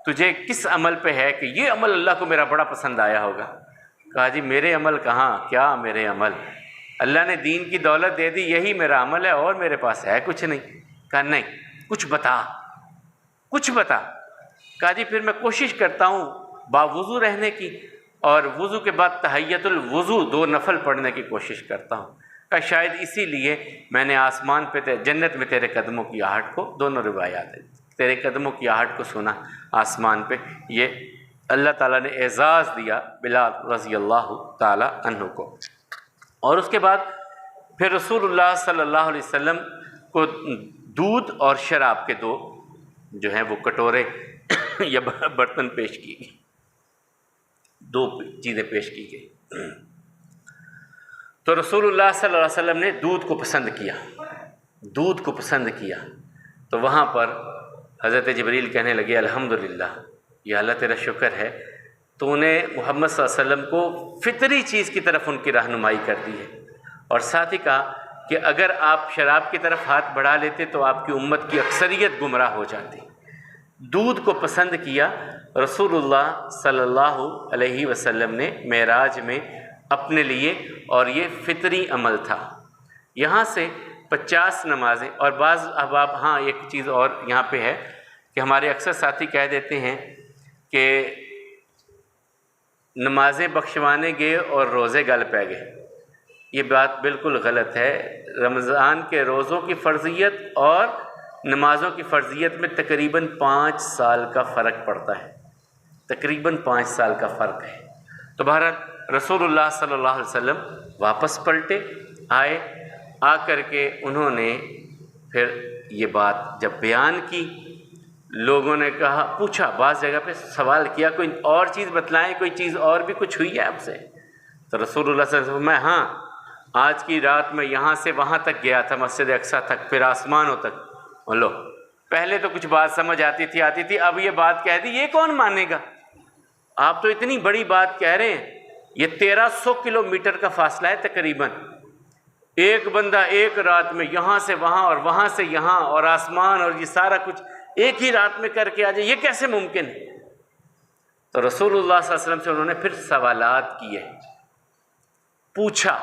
تجھے کس عمل پہ ہے کہ یہ عمل اللہ کو میرا بڑا پسند آیا ہوگا؟ کہا جی میرے عمل کہاں، کیا میرے عمل، اللہ نے دین کی دولت دے دی یہی میرا عمل ہے اور میرے پاس ہے کچھ نہیں. کہا نہیں کچھ بتا، کچھ بتا. کہا جی پھر میں کوشش کرتا ہوں باوضو رہنے کی اور وضو کے بعد تحیت الوضو 2 نفل پڑھنے کی کوشش کرتا ہوں. کہا شاید اسی لیے میں نے آسمان پہ جنت میں تیرے قدموں کی آہٹ کو، دونوں روایات ہیں، تیرے قدموں کی آہٹ کو سنا آسمان پہ. یہ اللہ تعالیٰ نے اعزاز دیا بلال رضی اللہ تعالیٰ عنہ کو. اور اس کے بعد پھر رسول اللہ صلی اللہ علیہ وسلم کو دودھ اور شراب کے 2 جو ہیں وہ کٹورے یا برتن پیش کی گئی، 2 چیزیں پیش کی گئی. تو رسول اللہ صلی اللہ علیہ وسلم نے دودھ کو پسند کیا، دودھ کو پسند کیا. تو وہاں پر حضرت جبریل کہنے لگے الحمدللہ، یہ اللہ تیرا شکر ہے تو نے محمد صلی اللہ علیہ وسلم کو فطری چیز کی طرف ان کی رہنمائی کر دی ہے. اور ساتھ ہی کہا کہ اگر آپ شراب کی طرف ہاتھ بڑھا لیتے تو آپ کی امت کی اکثریت گمراہ ہو جاتی. دودھ کو پسند کیا رسول اللہ صلی اللہ علیہ وسلم نے معراج میں اپنے لیے، اور یہ فطری عمل تھا. یہاں سے 50 نمازیں اور بعض احباب، ہاں ایک چیز اور یہاں پہ ہے کہ ہمارے اکثر ساتھی کہہ دیتے ہیں کہ نمازیں بخشوانے گئے اور روزے گل پہ گئے. یہ بات بالکل غلط ہے. رمضان کے روزوں کی فرضیت اور نمازوں کی فرضیت میں تقریباً 5 سال کا فرق پڑتا ہے، تقریباً 5 سال کا فرق ہے. تو بہرحال رسول اللہ صلی اللہ علیہ وسلم واپس پلٹے، آئے، آ کر کے انہوں نے پھر یہ بات جب بیان کی، لوگوں نے کہا، پوچھا، بعض جگہ پہ سوال کیا کوئی اور چیز بتلائیں، کوئی چیز اور بھی کچھ ہوئی ہے آپ سے؟ تو رسول اللہ صلی اللہ علیہ وسلم میں ہاں آج کی رات میں یہاں سے وہاں تک گیا تھا، مسجد اقصیٰ تک، پھر آسمانوں تک. بولو پہلے تو کچھ بات سمجھ آتی تھی، اب یہ بات کہہ دی، یہ کون مانے گا؟ آپ تو اتنی بڑی بات کہہ رہے ہیں، یہ 1300 کلومیٹر کا فاصلہ ہے تقریباً، ایک بندہ ایک رات میں یہاں سے وہاں اور وہاں سے یہاں اور آسمان اور یہ سارا کچھ ایک ہی رات میں کر کے آ جائے، یہ کیسے ممکن ہے؟ تو رسول اللہ صلی اللہ علیہ وسلم سے انہوں نے پھر سوالات کیے، پوچھا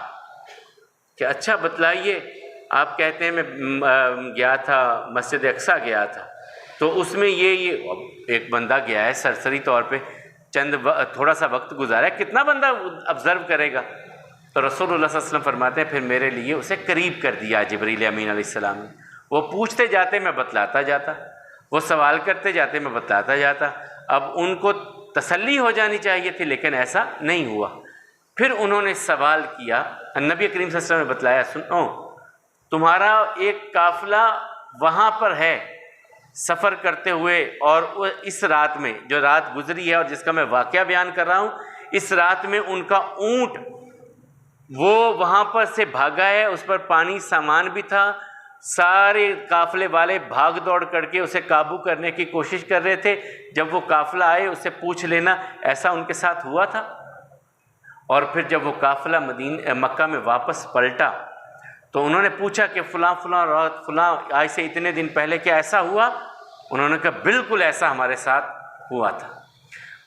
کہ اچھا بتلائیے، آپ کہتے ہیں میں گیا تھا مسجد اقصیٰ گیا تھا، تو اس میں یہ ایک بندہ گیا ہے سرسری طور پہ، تھوڑا سا وقت گزارا ہے، کتنا بندہ آبزرو کرے گا؟ تو رسول اللہ صلی اللہ علیہ وسلم فرماتے ہیں پھر میرے لیے اسے قریب کر دیا جبریل امین علیہ السلام نے، وہ پوچھتے جاتے میں بتلاتا جاتا، وہ سوال کرتے جاتے میں بتلاتا جاتا۔ اب ان کو تسلی ہو جانی چاہیے تھی لیکن ایسا نہیں ہوا۔ پھر انہوں نے سوال کیا، نبی کریم صلی اللہ علیہ وسلم نے بتلایا، سنو تمہارا ایک قافلہ وہاں پر ہے سفر کرتے ہوئے، اور اس رات میں جو رات گزری ہے اور جس کا میں واقعہ بیان کر رہا ہوں، اس رات میں ان کا اونٹ وہ وہاں پر سے بھاگا ہے، اس پر پانی سامان بھی تھا، سارے قافلے والے بھاگ دوڑ کر کے اسے قابو کرنے کی کوشش کر رہے تھے۔ جب وہ قافلہ آئے اسے پوچھ لینا ایسا ان کے ساتھ ہوا تھا۔ اور پھر جب وہ قافلہ مکہ میں واپس پلٹا تو انہوں نے پوچھا کہ فلاں فلاں رات فلاں آج سے اتنے دن پہلے کیا ایسا ہوا؟ انہوں نے کہا بالکل ایسا ہمارے ساتھ ہوا تھا۔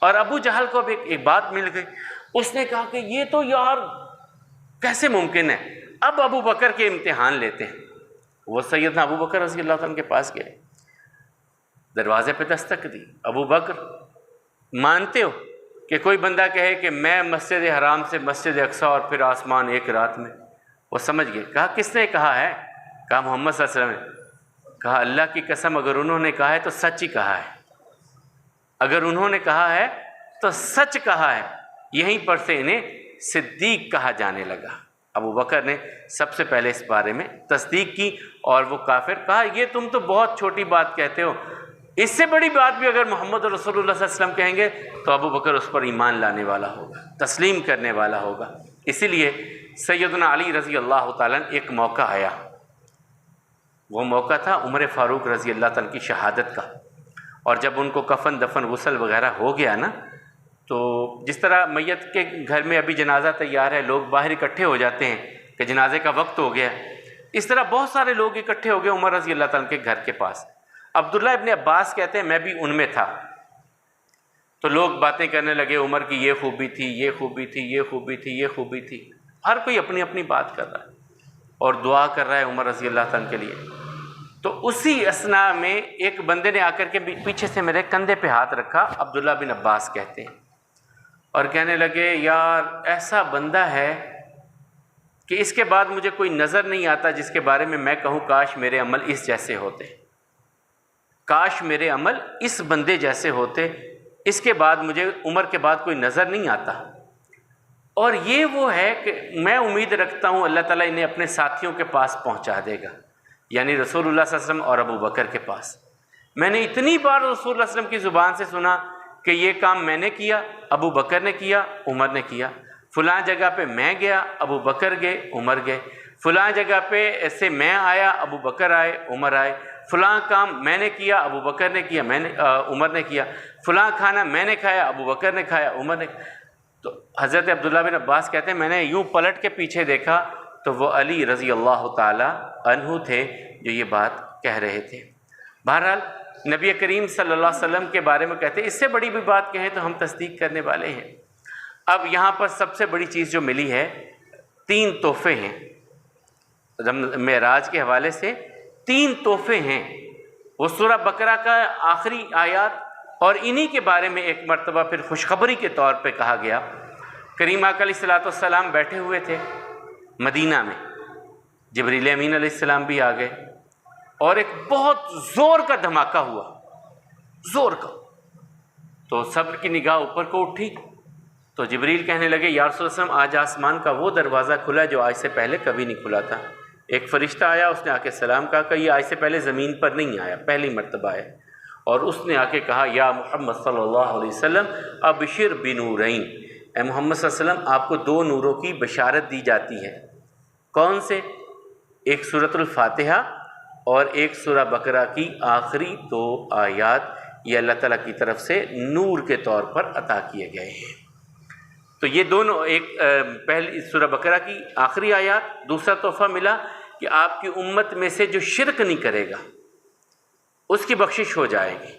اور ابو جہل کو بھی ایک بات مل گئی، اس نے کہا کہ یہ تو یار کیسے ممکن ہے؟ اب ابو بکر کے امتحان لیتے ہیں۔ وہ سیدنا ابو بکر رضی اللہ عنہ کے پاس گئے، دروازے پہ دستک دی۔ ابو بکر مانتے ہو کہ کوئی بندہ کہے کہ میں مسجد حرام سے مسجد اقصیٰ اور پھر آسمان ایک رات میں؟ وہ سمجھ گئے۔ کہا کس نے کہا ہے؟ کہا محمد صلی اللہ علیہ وسلم نے۔ کہا اللہ کی قسم اگر انہوں نے کہا ہے تو سچ ہی کہا ہے، اگر انہوں نے کہا ہے تو سچ کہا ہے۔ یہیں پر سے انہیں صدیق کہا جانے لگا۔ ابو بکر نے سب سے پہلے اس بارے میں تصدیق کی، اور وہ کافر کہا یہ تم تو بہت چھوٹی بات کہتے ہو، اس سے بڑی بات بھی اگر محمد رسول اللہ صلی اللہ علیہ وسلم کہیں گے تو ابو بکر اس پر ایمان لانے والا ہوگا، تسلیم کرنے والا ہوگا۔ اسی لیے سیدنا علی رضی اللہ تعالیٰ ایک موقع آیا، وہ موقع تھا عمر فاروق رضی اللہ تعالیٰ کی شہادت کا، اور جب ان کو کفن دفن غسل وغیرہ ہو گیا نا، تو جس طرح میت کے گھر میں ابھی جنازہ تیار ہے، لوگ باہر اکٹھے ہو جاتے ہیں کہ جنازے کا وقت ہو گیا، اس طرح بہت سارے لوگ اکٹھے ہو گئے عمر رضی اللہ تعالیٰ کے گھر کے پاس۔ عبداللہ ابن عباس کہتے ہیں میں بھی ان میں تھا، تو لوگ باتیں کرنے لگے، عمر کی یہ خوبی تھی، یہ خوبی تھی، یہ خوبی تھی، یہ خوبی تھی، ہر کوئی اپنی اپنی بات کر رہا ہے اور دعا کر رہا ہے عمر رضی اللہ تعالیٰ کے لیے۔ تو اسی اثناء میں ایک بندے نے آ کر کے پیچھے سے میرے کندھے پہ ہاتھ رکھا، عبداللہ بن عباس کہتے ہیں، اور کہنے لگے یار ایسا بندہ ہے کہ اس کے بعد مجھے کوئی نظر نہیں آتا جس کے بارے میں میں کہوں کاش میرے عمل اس جیسے ہوتے، کاش میرے عمل اس بندے جیسے ہوتے، اس کے بعد مجھے عمر کے بعد کوئی نظر نہیں آتا۔ اور یہ وہ ہے کہ میں امید رکھتا ہوں اللہ تعالیٰ انہیں اپنے ساتھیوں کے پاس پہنچا دے گا، یعنی رسول اللہ صلی اللہ علیہ وسلم اور ابو بکر کے پاس۔ میں نے اتنی بار رسول اللہ صلی اللہ علیہ وسلم کی زبان سے سنا کہ یہ کام میں نے کیا، ابو بکر نے کیا، عمر نے کیا، فلاں جگہ پہ میں گیا، ابو بکر گئے، عمر گئے، فلاں جگہ پہ ایسے میں آیا، ابو بکر آئے، عمر آئے، فلاں کام میں نے کیا، ابو بکر نے کیا، عمر نے کیا، فلاں کھانا میں نے کھایا، ابو بکر نے کھایا، عمر نے۔ تو حضرت عبداللہ بن عباس کہتے ہیں میں نے یوں پلٹ کے پیچھے دیکھا تو وہ علی رضی اللہ تعالی عنہ تھے جو یہ بات کہہ رہے تھے۔ بہرحال نبی کریم صلی اللہ علیہ وسلم کے بارے میں کہتے ہیں اس سے بڑی بھی بات کہیں تو ہم تصدیق کرنے والے ہیں۔ اب یہاں پر سب سے بڑی چیز جو ملی ہے، 3 تحفے ہیں معراج کے حوالے سے، 3 تحفے ہیں۔ وہ سورہ بقرہ کا آخری آیات، اور انہی کے بارے میں ایک مرتبہ پھر خوشخبری کے طور پہ کہا گیا۔ کریم آقا علیہ الصلوۃ والسلام بیٹھے ہوئے تھے مدینہ میں، جبریل امین علیہ السلام بھی آ گئے، اور ایک بہت زور کا دھماکہ ہوا، زور کا۔ تو سب کی نگاہ اوپر کو اٹھی، تو جبریل کہنے لگے یا رسول اللہ صلی اللہ علیہ وسلم آج آسمان کا وہ دروازہ کھلا جو آج سے پہلے کبھی نہیں کھلا تھا۔ ایک فرشتہ آیا، اس نے آ کے سلام کہا کہ یہ آج سے پہلے زمین پر نہیں آیا، پہلی مرتبہ ہے، اور اس نے آ کے کہا یا محمد صلی اللہ علیہ وسلم ابشر بنورین، اے محمد صلی اللہ علیہ وسلم آپ کو 2 نوروں کی بشارت دی جاتی ہے۔ کون سے؟ ایک سورۃ الفاتحہ اور ایک سورہ بقرہ کی آخری 2 آیات، یہ اللہ تعالیٰ کی طرف سے نور کے طور پر عطا کیے گئے ہیں۔ تو یہ دونوں، ایک پہلی سورہ بقرہ کی آخری آیات، دوسرا تحفہ ملا کہ آپ کی امت میں سے جو شرک نہیں کرے گا اس کی بخشش ہو جائے گی۔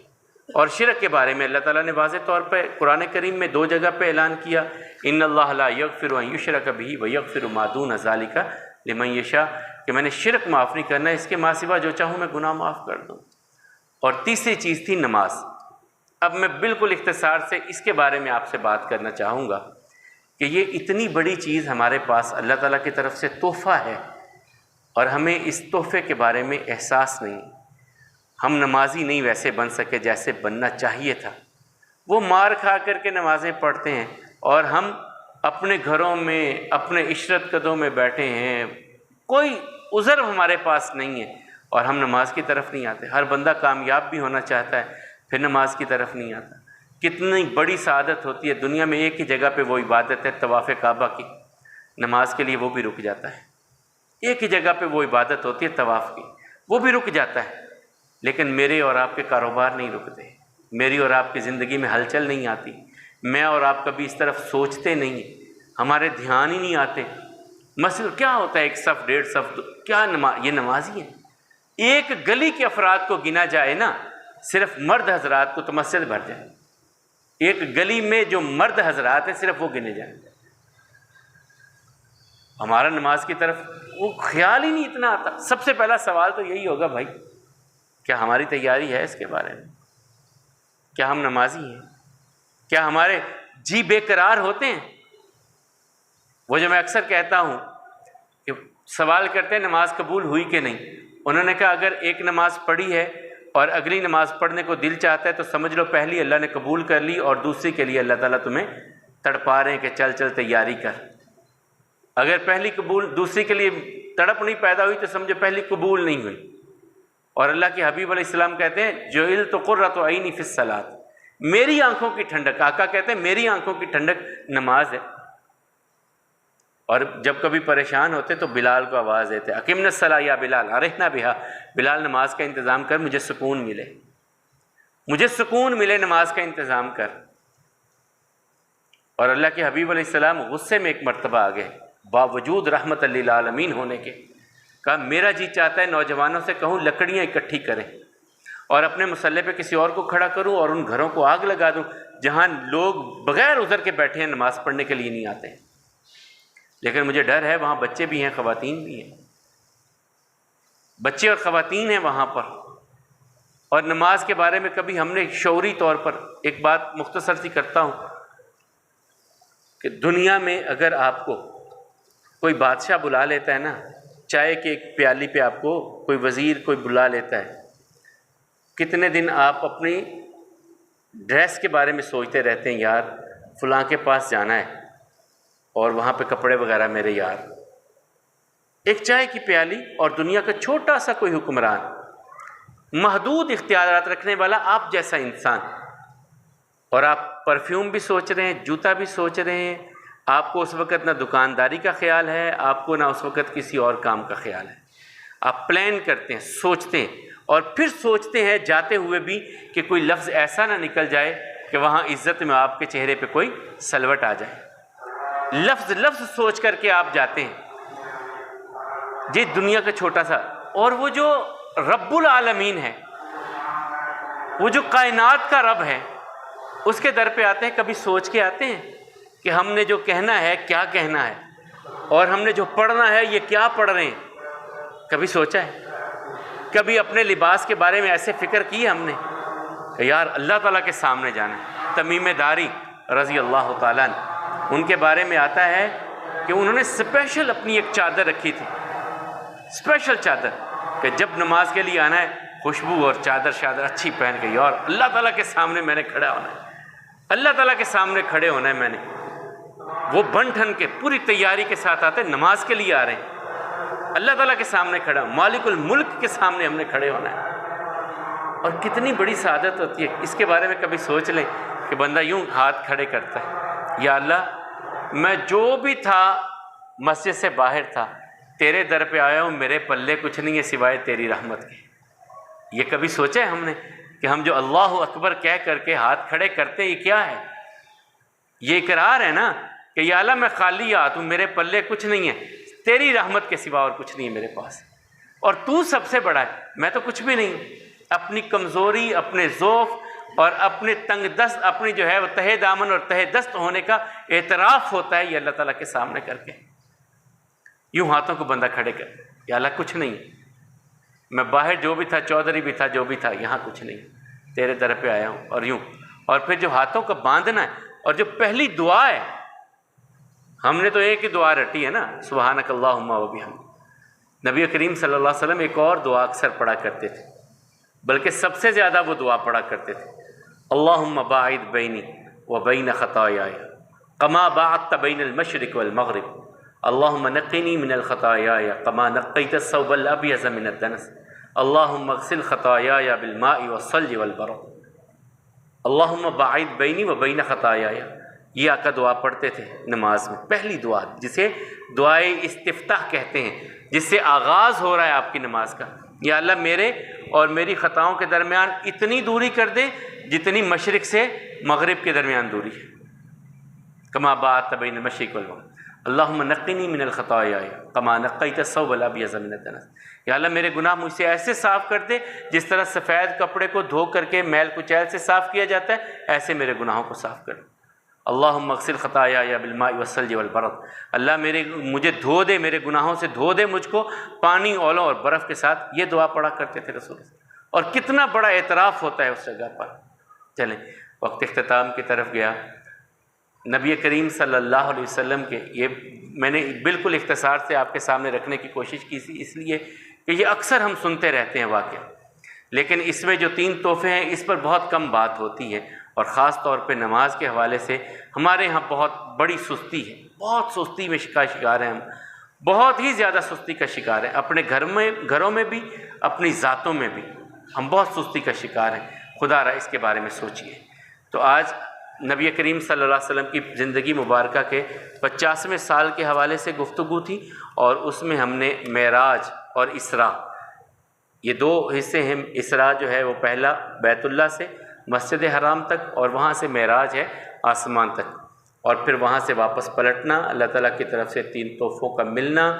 اور شرک کے بارے میں اللہ تعالیٰ نے واضح طور پہ قرآن کریم میں 2 جگہ پہ اعلان کیا، ان اللہ لا یغفر ان یشرک بہ ویغفر ما دون ذلک لمن یشاء، کہ میں نے شرک معاف نہیں کرنا، اس کے ماں سوا جو چاہوں میں گناہ معاف کر دوں۔ اور تیسری چیز تھی نماز۔ اب میں بالکل اختصار سے اس کے بارے میں آپ سے بات کرنا چاہوں گا کہ یہ اتنی بڑی چیز ہمارے پاس اللہ تعالیٰ کی طرف سے تحفہ ہے، اور ہمیں اس تحفے کے بارے میں احساس نہیں۔ ہم نمازی نہیں ویسے بن سکے جیسے بننا چاہیے تھا۔ وہ مار کھا کر کے نمازیں پڑھتے ہیں، اور ہم اپنے گھروں میں اپنے عشرت قدوں میں بیٹھے ہیں، کوئی عذر ہمارے پاس نہیں ہے، اور ہم نماز کی طرف نہیں آتے۔ ہر بندہ کامیاب بھی ہونا چاہتا ہے، پھر نماز کی طرف نہیں آتا۔ کتنی بڑی سعادت ہوتی ہے، دنیا میں ایک ہی جگہ پہ وہ عبادت ہے طواف کعبہ کی، نماز کے لیے وہ بھی رک جاتا ہے۔ ایک ہی جگہ پہ وہ عبادت ہوتی ہے طواف کی، وہ بھی رک جاتا ہے، لیکن میرے اور آپ کے کاروبار نہیں رکتے، میری اور آپ کی زندگی میں ہلچل نہیں آتی، میں اور آپ کبھی اس طرف سوچتے نہیں، ہمارے دھیان ہی نہیں آتے۔ مسئلہ کیا ہوتا ہے، 1 صف 1.5 صف، کیا یہ نمازی ہیں؟ ایک گلی کے افراد کو گنا جائے نا، صرف مرد حضرات کو تو مسجد بھر جائے، ایک گلی میں جو مرد حضرات ہیں صرف وہ گنے جائیں۔ ہمارا نماز کی طرف وہ خیال ہی نہیں اتنا آتا۔ سب سے پہلا سوال تو یہی ہوگا، بھائی کیا ہماری تیاری ہے اس کے بارے میں؟ کیا ہم نمازی ہیں؟ کیا ہمارے جی بے قرار ہوتے ہیں؟ وہ جو میں اکثر کہتا ہوں کہ سوال کرتے ہیں نماز قبول ہوئی کہ نہیں، انہوں نے کہا اگر ایک نماز پڑھی ہے اور اگلی نماز پڑھنے کو دل چاہتا ہے تو سمجھ لو پہلی اللہ نے قبول کر لی، اور دوسری کے لیے اللہ تعالیٰ تمہیں تڑپا رہے ہیں کہ چل چل تیاری کر۔ اگر پہلی قبول، دوسری کے لیے تڑپ نہیں پیدا ہوئی تو سمجھو پہلی قبول نہیں ہوئی۔ اور اللہ کے حبیب علیہ السلام کہتے ہیں جعلت قرۃ عینی فی الصلاۃ، میری آنکھوں کی ٹھنڈک، آقا کہتے ہیں میری آنکھوں کی ٹھنڈک نماز ہے۔ اور جب کبھی پریشان ہوتے تو بلال کو آواز دیتے، اقمنا الصلاۃ یا بلال ارحنا بہا، بلال نماز کا انتظام کر، مجھے سکون ملے، مجھے سکون ملے، نماز کا انتظام کر۔ اور اللہ کے حبیب علیہ السلام غصے میں ایک مرتبہ آ گئے، باوجود رحمت للعالمین ہونے کے، کہا میرا جی چاہتا ہے نوجوانوں سے کہوں لکڑیاں اکٹھی کریں اور اپنے مصلے پہ کسی اور کو کھڑا کروں اور ان گھروں کو آگ لگا دوں جہاں لوگ بغیر عذر کے بیٹھے ہیں، نماز پڑھنے کے لیے نہیں آتے، لیکن مجھے ڈر ہے وہاں بچے بھی ہیں، خواتین بھی ہیں، بچے اور خواتین ہیں وہاں پر۔ اور نماز کے بارے میں کبھی ہم نے شعوری طور پر، ایک بات مختصر سی کرتا ہوں کہ دنیا میں اگر آپ کو کوئی بادشاہ بلا لیتا ہے نا، چائے کے ایک پیالی پہ آپ کو کوئی وزیر کوئی بلا لیتا ہے، کتنے دن آپ اپنی ڈریس کے بارے میں سوچتے رہتے ہیں، یار فلاں کے پاس جانا ہے اور وہاں پہ کپڑے وغیرہ میرے یار۔ ایک چائے کی پیالی اور دنیا کا چھوٹا سا کوئی حکمران، محدود اختیارات رکھنے والا آپ جیسا انسان، اور آپ پرفیوم بھی سوچ رہے ہیں، جوتا بھی سوچ رہے ہیں، آپ کو اس وقت نہ دکانداری کا خیال ہے، آپ کو نہ اس وقت کسی اور کام کا خیال ہے۔ آپ پلان کرتے ہیں، سوچتے ہیں، اور پھر سوچتے ہیں جاتے ہوئے بھی کہ کوئی لفظ ایسا نہ نکل جائے کہ وہاں عزت میں آپ کے چہرے پہ کوئی سلوٹ آ جائے۔ لفظ سوچ کر کے آپ جاتے ہیں، یہ دنیا کا چھوٹا سا، اور وہ جو رب العالمین ہے، وہ جو کائنات کا رب ہے، اس کے در پہ آتے ہیں، کبھی سوچ کے آتے ہیں کہ ہم نے جو کہنا ہے کیا کہنا ہے، اور ہم نے جو پڑھنا ہے یہ کیا پڑھ رہے ہیں؟ کبھی سوچا ہے؟ کبھی اپنے لباس کے بارے میں ایسے فکر کی ہے ہم نے کہ یار اللہ تعالیٰ کے سامنے جانا ہے؟ تمیم داری رضی اللہ تعالیٰ عنہ، ان کے بارے میں آتا ہے کہ انہوں نے اسپیشل اپنی ایک چادر رکھی تھی، اسپیشل چادر، کہ جب نماز کے لیے آنا ہے خوشبو اور چادر اچھی پہن کے، اور اللہ تعالیٰ کے سامنے میں نے کھڑا ہونا ہے، اللہ تعالیٰ کے سامنے کھڑے ہونا ہے میں نے۔ وہ بن ٹھن کے پوری تیاری کے ساتھ آتے، نماز کے لیے آ رہے ہیں، اللہ تعالیٰ کے سامنے کھڑا، مالک الملک کے سامنے ہم نے کھڑے ہونا ہے، اور کتنی بڑی سعادت ہوتی ہے۔ اس کے بارے میں کبھی سوچ لیں کہ بندہ یوں ہاتھ کھڑے کرتا ہے، یا اللہ میں جو بھی تھا مسجد سے باہر تھا، تیرے در پہ آیا ہوں، میرے پلے کچھ نہیں ہے سوائے تیری رحمت کے۔ یہ کبھی سوچا ہے ہم نے کہ ہم جو اللہ اکبر کہہ کر کے ہاتھ کھڑے کرتے یہ کیا ہے؟ یہ اقرار ہے نا کہ یا اللہ میں خالی ہاتھ ہوں، میرے پلے کچھ نہیں ہے، تیری رحمت کے سوا اور کچھ نہیں ہے میرے پاس، اور تو سب سے بڑا ہے، میں تو کچھ بھی نہیں ہوں۔ اپنی کمزوری، اپنے ضعف اور اپنے تنگ دست، اپنی جو ہے وہ تہہ دامن اور تہہ دست ہونے کا اعتراف ہوتا ہے یہ اللہ تعالیٰ کے سامنے کر کے، یوں ہاتھوں کو بندہ کھڑے کر، یا اللہ کچھ نہیں، میں باہر جو بھی تھا، چودھری بھی تھا، جو بھی تھا، یہاں کچھ نہیں، تیرے در پہ آیا ہوں، اور یوں۔ اور پھر جو ہاتھوں کا باندھنا ہے، اور جو پہلی دعا ہے، ہم نے تو ایک ہی دعا رٹی ہے نا، سبحانک اللہم و بحمدک۔ نبی کریم صلی اللہ علیہ وسلم ایک اور دعا اکثر پڑھا کرتے تھے، بلکہ سب سے زیادہ وہ دعا پڑھا کرتے تھے، اللہم باعد بینی و بین خطایایا کما باعدت بین المشرق والمغرب، اللہم نقنی من الخطایایا کما نقیت الثوب الابیض من الدنس، اللہم اغسل خطایایا بالماء والثلج والبرد، اللہم باعد بینی و بین خطایایا۔ یہ آقا دعا پڑھتے تھے نماز میں، پہلی دعا جسے دعائے استفتاح کہتے ہیں، جس سے آغاز ہو رہا ہے آپ کی نماز کا، یا اللہ میرے اور میری خطاؤں کے درمیان اتنی دوری کر دے جتنی مشرق سے مغرب کے درمیان دوری ہے، کما باعدت بین المشرق والمغرب، اللہم نقنی من الخطایا کما نقیت الثوب الابیض من الدنس، یا اللہ میرے گناہ مجھ سے ایسے صاف کر دے جس طرح سفید کپڑے کو دھو کر کے میل کچیل سے صاف کیا جاتا ہے، ایسے میرے گناہوں کو صاف کر دے، اللہم اغسل خطایا بالماء والثلج والبرد، اللہ مجھے دھو دے، میرے گناہوں سے دھو دے مجھ کو پانی، اولوں اور برف کے ساتھ۔ یہ دعا پڑھا کرتے تھے رسول اللہ، اور کتنا بڑا اعتراف ہوتا ہے اس جگہ پر۔ چلیں وقت اختتام کی طرف گیا، نبی کریم صلی اللہ علیہ وسلم کے، یہ میں نے بالکل اختصار سے آپ کے سامنے رکھنے کی کوشش کی تھی، اس لیے کہ یہ اکثر ہم سنتے رہتے ہیں واقعہ، لیکن اس میں جو 3 تحفے ہیں اس پر بہت کم بات ہوتی ہے، اور خاص طور پہ نماز کے حوالے سے ہمارے ہاں بہت بڑی سستی ہے، بہت سستی میں شکار ہیں ہم، بہت ہی زیادہ سستی کا شکار ہیں، اپنے گھروں میں بھی، اپنی ذاتوں میں بھی ہم بہت سستی کا شکار ہیں۔ خدا را اس کے بارے میں سوچئے۔ تو آج نبی کریم صلی اللہ علیہ وسلم کی زندگی مبارکہ کے 50ویں سال کے حوالے سے گفتگو تھی، اور اس میں ہم نے معراج اور اسراء، یہ 2 حصے ہیں۔ اسراء جو ہے وہ پہلا بیت اللہ سے مسجد حرام تک، اور وہاں سے معراج ہے آسمان تک، اور پھر وہاں سے واپس پلٹنا، اللہ تعالیٰ کی طرف سے 3 تحفوں کا ملنا،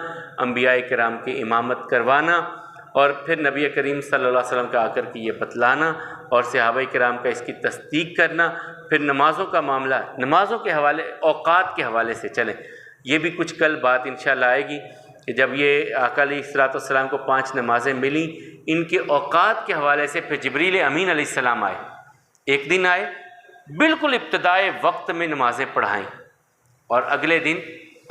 انبیاء کرام کی امامت کروانا، اور پھر نبی کریم صلی اللہ علیہ وسلم کا آ کر کے یہ بتلانا، اور صحابہ کرام کا اس کی تصدیق کرنا، پھر نمازوں کا معاملہ، نمازوں کے حوالے، اوقات کے حوالے سے چلیں، یہ بھی کچھ کل بات انشاءاللہ آئے گی کہ جب یہ آقا علیہ الصلوۃ والسلام کو 5 نمازیں ملیں، ان کے اوقات کے حوالے سے پھر جبریل امین علیہ السلام آئے، ایک دن آئے بالکل ابتدائے وقت میں نمازیں پڑھائیں، اور اگلے دن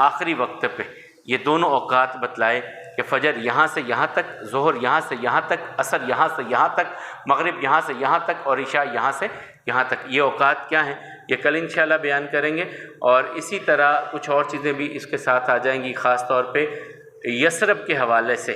آخری وقت پہ یہ دونوں اوقات بتلائے کہ فجر یہاں سے یہاں تک، ظہر یہاں سے یہاں تک، عصر یہاں سے یہاں تک، مغرب یہاں سے یہاں تک، اور عشاء یہاں سے یہاں تک۔ یہ اوقات کیا ہیں یہ کل انشاءاللہ بیان کریں گے، اور اسی طرح کچھ اور چیزیں بھی اس کے ساتھ آ جائیں گی، خاص طور پہ یثرب کے حوالے سے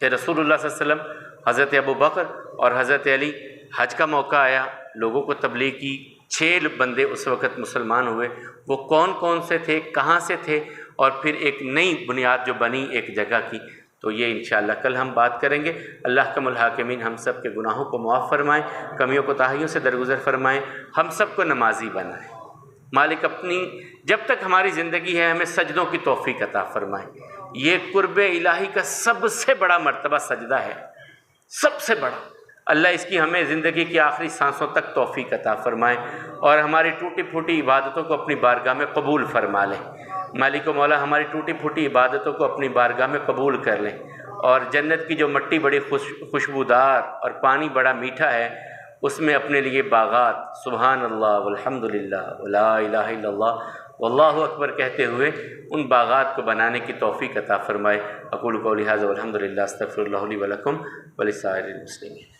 کہ رسول اللہ صلی اللہ علیہ وسلم، حضرت ابوبکر اور حضرت علی، حج کا موقع آیا، لوگوں کو تبلیغ کی، 6 بندے اس وقت مسلمان ہوئے، وہ کون کون سے تھے، کہاں سے تھے، اور پھر ایک نئی بنیاد جو بنی ایک جگہ کی، تو یہ انشاءاللہ کل ہم بات کریں گے۔ اللہ کم الحاکمین ہم سب کے گناہوں کو معاف فرمائیں، کمیوں کوتاہیوں سے درگزر فرمائیں، ہم سب کو نمازی بنائیں۔ مالک اپنی جب تک ہماری زندگی ہے ہمیں سجدوں کی توفیق عطا فرمائیں۔ یہ قرب الہی کا سب سے بڑا مرتبہ سجدہ ہے، سب سے بڑا۔ اللہ اس کی ہمیں زندگی کی آخری سانسوں تک توفیق عطا فرمائیں، اور ہماری ٹوٹی پھوٹی عبادتوں کو اپنی بارگاہ میں قبول فرما لیں۔ مالک و مولا ہماری ٹوٹی پھوٹی عبادتوں کو اپنی بارگاہ میں قبول کر لیں، اور جنت کی جو مٹی بڑی خوشبودار اور پانی بڑا میٹھا ہے، اس میں اپنے لیے باغات سبحان اللہ والحمد للہ ولا الہ الا اللہ واللہ اکبر کہتے ہوئے ان باغات کو بنانے کی توفیق عطا فرمائے۔ اقول قولی ھذا والحمد للہ، استغفر اللہ لی ولکم ولسائر المسلمین۔